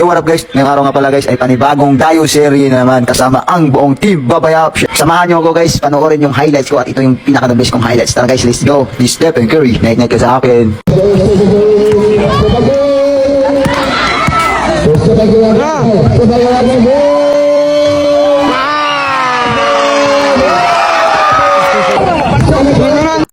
Yo, what up guys? Ngayong araw nga pala guys ay panibagong Dayo series naman kasama ang buong Team Babayap. Samahan nyo ako guys, panoorin yung highlights ko at ito yung pinaka-the best kong highlights. Tara guys, let's go. This Stephen Curry, night ka sa akin. Ah!